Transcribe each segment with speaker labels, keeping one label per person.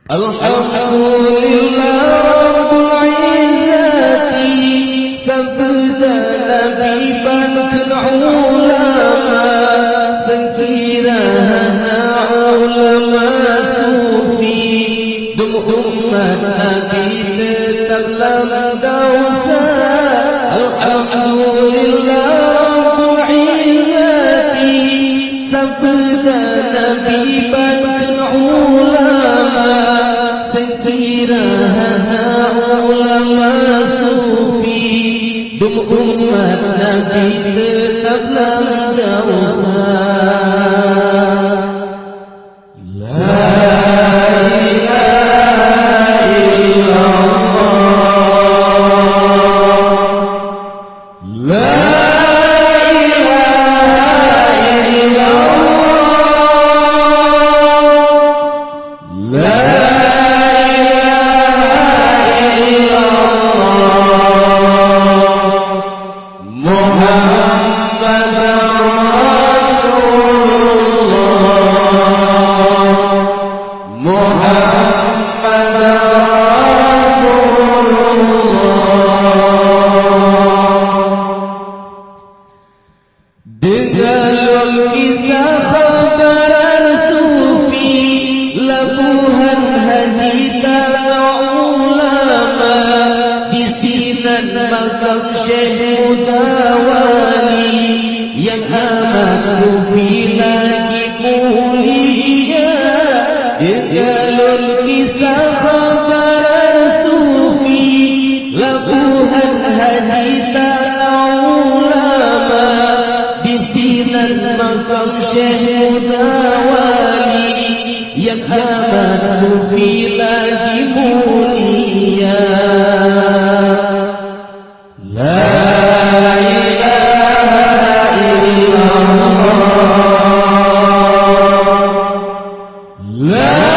Speaker 1: Alhamdulillah Rabbul Izzati sabda Nabi bantul ulama sekiranya ulama sufi dum umat Nabi tetaplah dosa. Alhamdulillah Rabbul Izzati sabda Nabi bantul ulama sekiranya ulama sufi dum umat Nabi tetaplah dosa. Dengan kisah khabaran sufi labuhan hadita ulama di sinan makam Syekh Mudawani yang amat sufi lagi mulia. Dengan kisah khabaran sufi labuhan hadita ulama di sinan makam Syekh Mudawani yang amat sufi lagi mulia. La ilaha illallah, la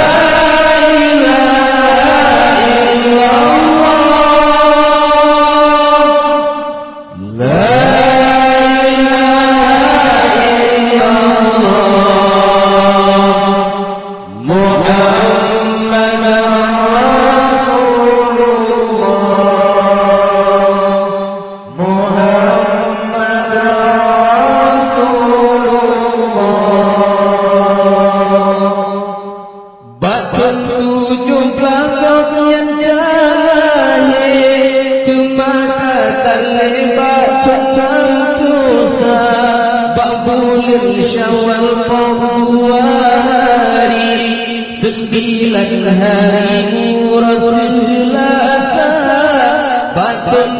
Speaker 1: Syawal Februari 9 hari Rasulullah Batun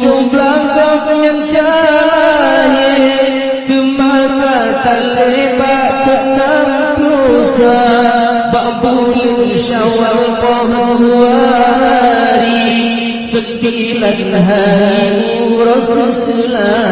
Speaker 1: 17 yang jahil Kemana terlebat tenang dosa Babul Syawal Februari 9 hari Rasulullah.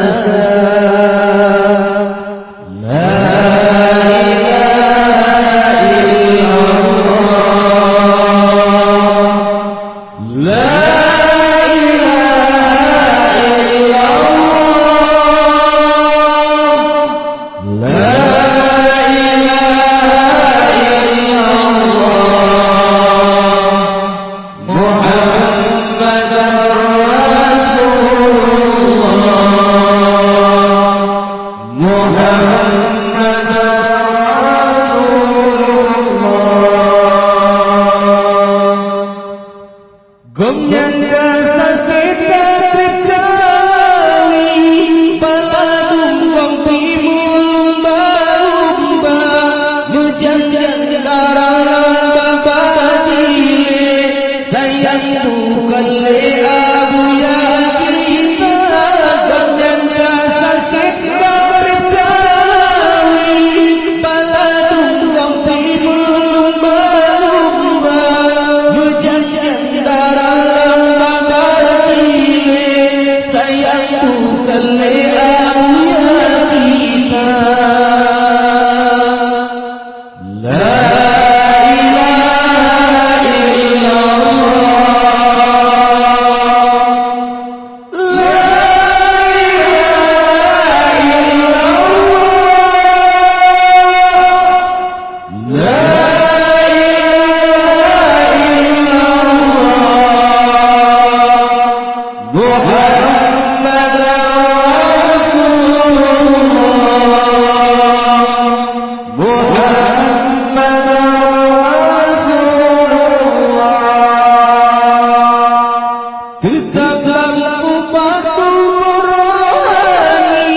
Speaker 1: Tetaplah upatul rohani,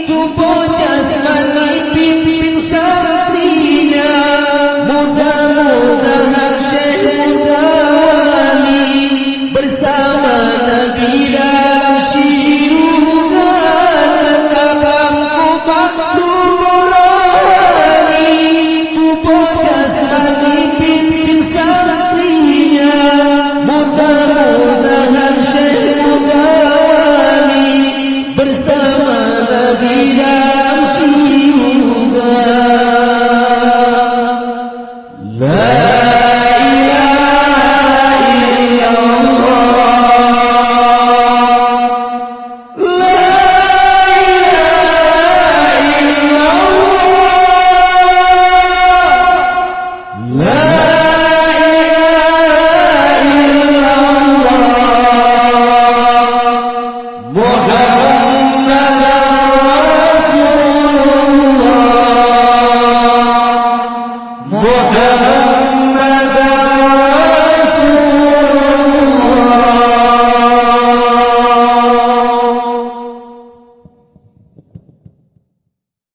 Speaker 1: tubuh jasmani pimpin santrinya. Mudah-mudahan Syekh Mudawali bersama Nabi dalam syurga. Tetaplah upatul rohani, tubuh jasmani pimpin santrinya. Mudah-mudahan Syekh Mudawali bersama Nabi dalam syurga. La